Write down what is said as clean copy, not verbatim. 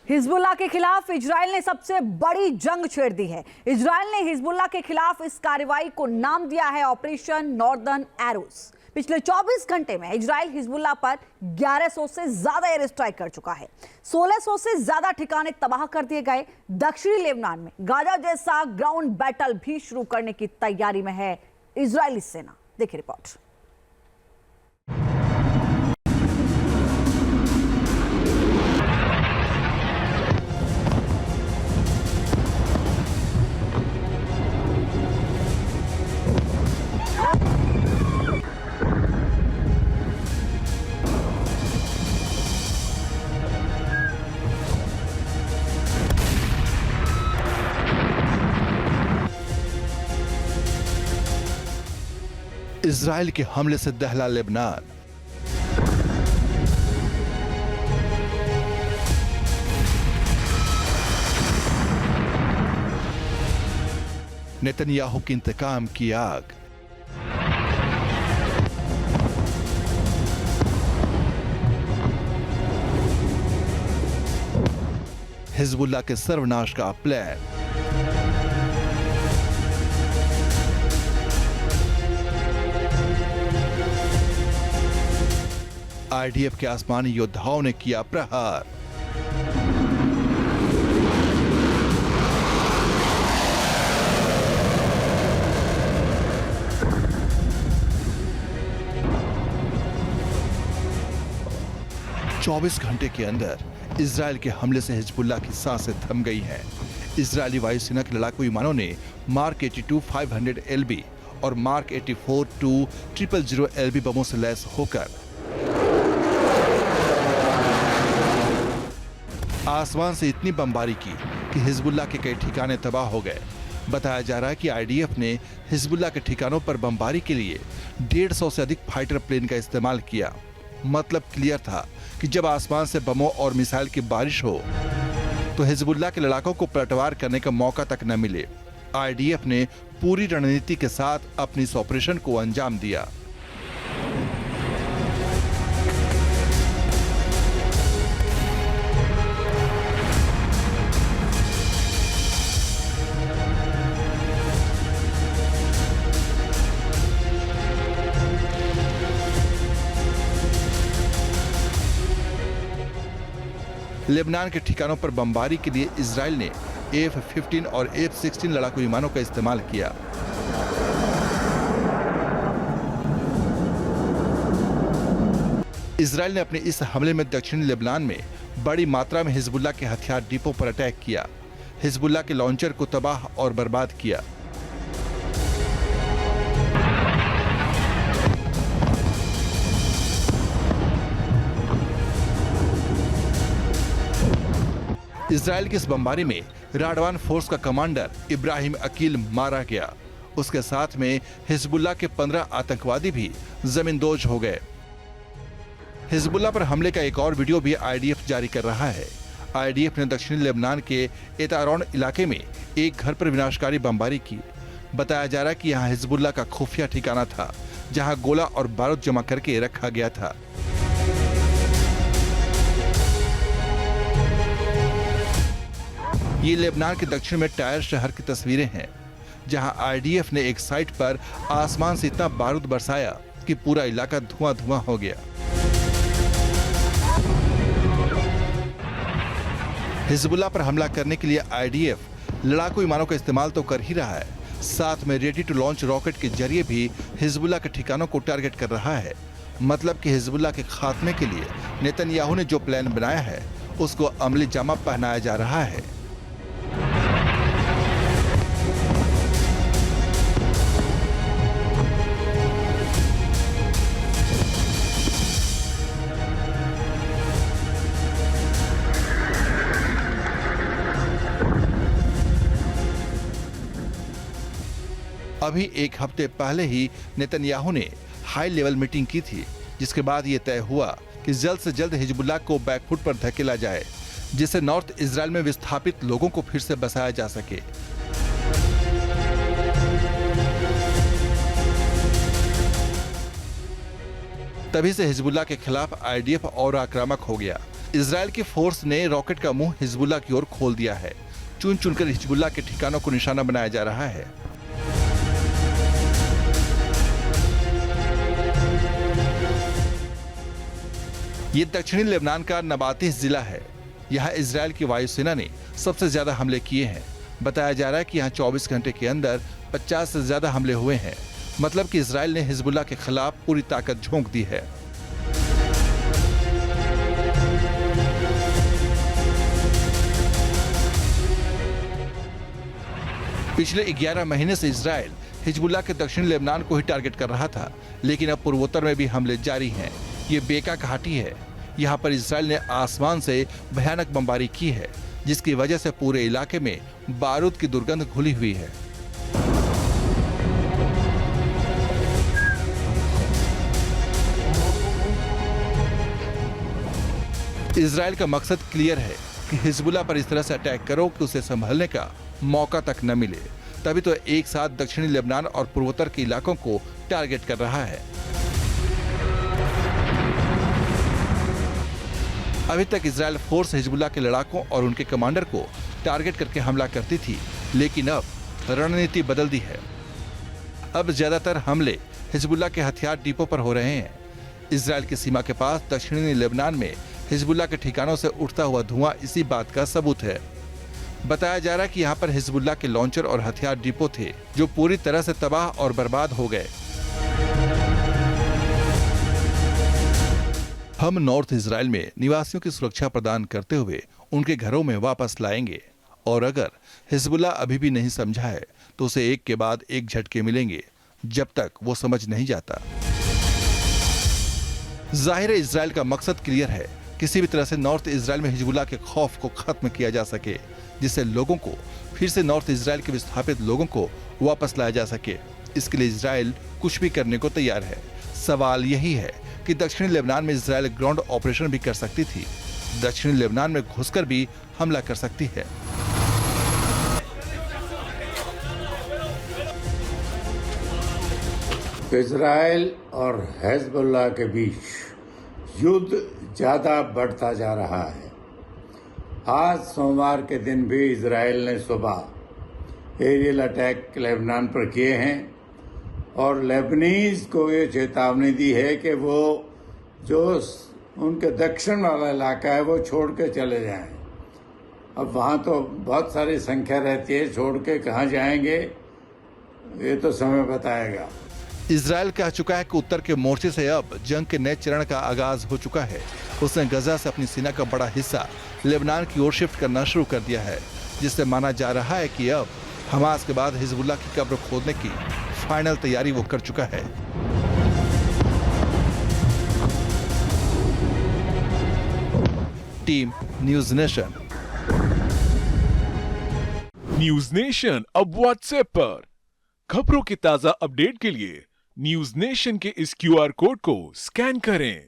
Hezbollah के खिलाफ Israel ने सबसे बड़ी जंग छेड़ दी है। इजराइल ने हिजबुल्लाह के खिलाफ इस कार्रवाई को नाम दिया है ऑपरेशन नॉर्दर्न एरोस। पिछले 24 घंटे में इजराइल हिजबुल्लाह पर 1100 से ज्यादा एयर स्ट्राइक कर चुका है। 1600 से ज्यादा ठिकाने तबाह कर दिए गए। दक्षिणी लेबनान में गाजा जैसा ग्राउंड बैटल भी शुरू करने की तैयारी में है इजरायली सेना। देखिए रिपोर्ट। इजराइल के हमले से दहला लेबनान। नेतन्याहू की इंतकाम की आग। हिजबुल्लाह के सर्वनाश का प्लान। आईडीएफ के आसमानी योद्धाओं ने किया प्रहार। चौबीस घंटे के अंदर इजराइल के हमले से हिजबुल्लाह की सांसें थम गई हैं। इजरायली वायुसेना के लड़ाकू विमानों ने मार्क 82 500 LB और मार्क 84 000 LB बमों से लैस होकर आसमान से इतनी बमबारी की कि हिजबुल्लाह के कई ठिकाने तबाह हो गए। बताया जा रहा है कि आईडीएफ ने हिजबुल्लाह के ठिकानों पर बमबारी के लिए 150 से अधिक फाइटर प्लेन का इस्तेमाल किया। मतलब क्लियर था कि जब आसमान से बमों और मिसाइल की बारिश हो तो हिजबुल्लाह के लड़ाकों को पलटवार करने का मौका तक न मिले। आईडीएफ ने पूरी रणनीति के साथ अपनी इस ऑपरेशन को अंजाम दिया। लेबनान के ठिकानों पर बमबारी के लिए इजराइल ने F-15 और F-16 लड़ाकू विमानों का इस्तेमाल किया। इजराइल ने अपने इस हमले में दक्षिणी लेबनान में बड़ी मात्रा में हिजबुल्लाह के हथियार डिपो पर अटैक किया। हिजबुल्लाह के लॉन्चर को तबाह और बर्बाद किया। इजराइल की इस बमबारी में राडवान फोर्स का कमांडर इब्राहिम अकील मारा गया। उसके साथ में हिजबुल्लाह के 15 आतंकवादी भी जमींदोज हो गए। हिजबुल्लाह पर हमले का एक और वीडियो भी आईडीएफ जारी कर रहा है। आईडीएफ ने दक्षिणी लेबनान के एतारोन इलाके में एक घर पर विनाशकारी बमबारी की। बताया जा रहा है कि यहाँ हिजबुल्लाह का खुफिया ठिकाना था, जहाँ गोला और बारूद जमा करके रखा गया था। ये लेबनान के दक्षिण में टायर शहर की तस्वीरें हैं, जहां आईडीएफ ने एक साइट पर आसमान से इतना बारूद बरसाया कि पूरा इलाका धुआं-धुआं हो गया। हिजबुल्लाह पर हमला करने के लिए आईडीएफ लड़ाकू विमानों का इस्तेमाल तो कर ही रहा है, साथ में रेडी टू लॉन्च रॉकेट के जरिए भी हिजबुल्लाह के ठिकानों को टारगेट कर रहा है। मतलब कि हिजबुल्लाह के खात्मे के लिए नेतन्याहू ने जो प्लान बनाया है उसको अमली जामा पहनाया जा रहा है। अभी एक हफ्ते पहले ही नेतन्याहू ने हाई लेवल मीटिंग की थी, जिसके बाद ये तय हुआ कि जल्द से जल्द हिजबुल्लाह को बैकफुट पर धकेला जाए, जिससे नॉर्थ इजराइल में विस्थापित लोगों को फिर से बसाया जा सके। तभी से हिजबुल्लाह के खिलाफ आईडीएफ और आक्रामक हो गया। इजराइल की फोर्स ने रॉकेट का मुंह हिजबुल्लाह की ओर खोल दिया है। चुन चुनकर हिजबुल्लाह के ठिकानों को निशाना बनाया जा रहा है। ये दक्षिणी लेबनान का नबातीस जिला है। यहाँ इजराइल की वायुसेना ने सबसे ज्यादा हमले किए हैं। बताया जा रहा है कि यहाँ 24 घंटे के अंदर 50 से ज्यादा हमले हुए हैं। मतलब कि इजराइल ने हिजबुल्लाह के खिलाफ पूरी ताकत झोंक दी है। पिछले 11 महीने से इजराइल हिजबुल्लाह के दक्षिणी लेबनान को ही टारगेट कर रहा था, लेकिन अब पूर्वोत्तर में भी हमले जारी हैं। ये बेका घाटी है। यहाँ पर इजराइल ने आसमान से भयानक बमबारी की है, जिसकी वजह से पूरे इलाके में बारूद की दुर्गंध घुली हुई है। इजराइल का मकसद क्लियर है कि हिजबुल्लाह पर इस तरह से अटैक करो कि उसे संभलने का मौका तक न मिले। तभी तो एक साथ दक्षिणी लेबनान और पूर्वोत्तर के इलाकों को टारगेट कर रहा है। अभी तक इजराइल फोर्स हिजबुल्लाह के लड़ाकों और उनके कमांडर को टारगेट करके हमला करती थी, लेकिन अब रणनीति बदल दी है। अब ज्यादातर हमले हिजबुल्लाह के हथियार डिपो पर हो रहे हैं। इजराइल की सीमा के पास दक्षिणी लेबनान में हिजबुल्लाह के ठिकानों से उठता हुआ धुआं इसी बात का सबूत है। बताया जा रहा है कि यहाँ पर हिजबुल्लाह के लॉन्चर और हथियार डिपो थे, जो पूरी तरह से तबाह और बर्बाद हो गए। हम नॉर्थ इजराइल में निवासियों की सुरक्षा प्रदान करते हुए उनके घरों में वापस लाएंगे, और अगर हिजबुल्लाह अभी भी नहीं समझा है तो उसे एक के बाद एक झटके मिलेंगे, जब तक वो समझ नहीं जाता। जाहिर है इजराइल का मकसद क्लियर है, किसी भी तरह से नॉर्थ इजराइल में हिजबुल्लाह के खौफ को खत्म किया जा सके, जिससे लोगों को फिर से नॉर्थ इजराइल के विस्थापित लोगों को वापस लाया जा सके। इसके लिए इजराइल कुछ भी करने को तैयार है। सवाल यही है कि दक्षिणी लेबनान में इजराइल ग्राउंड ऑपरेशन भी कर सकती थी, दक्षिणी लेबनान में घुसकर भी हमला कर सकती है। इजराइल और हिजबुल्लाह के बीच युद्ध ज्यादा बढ़ता जा रहा है। आज सोमवार के दिन भी इजराइल ने सुबह एरियल अटैक लेबनान पर किए हैं और लेबनीज को ये चेतावनी दी है कि वो जो उनके दक्षिण वाला इलाका है वो छोड़ के चले जाएं। अब वहाँ तो बहुत सारी संख्या रहती है, छोड़ के कहाँ जाएंगे ये तो समय बताएगा। इजराइल कह चुका है कि उत्तर के मोर्चे से अब जंग के नए चरण का आगाज हो चुका है। उसने गजा से अपनी सेना का बड़ा हिस्सा लेबनान की ओर शिफ्ट करना शुरू कर दिया है, जिससे माना जा रहा है कि अब हमास के बाद हिजबुल्लाह की कब्र खोदने की फाइनल तैयारी वो कर चुका है। Team news nation. News nation अब व्हाट्सएप पर खबरों की ताजा अपडेट के लिए न्यूज़ नेशन के इस QR कोड को स्कैन करें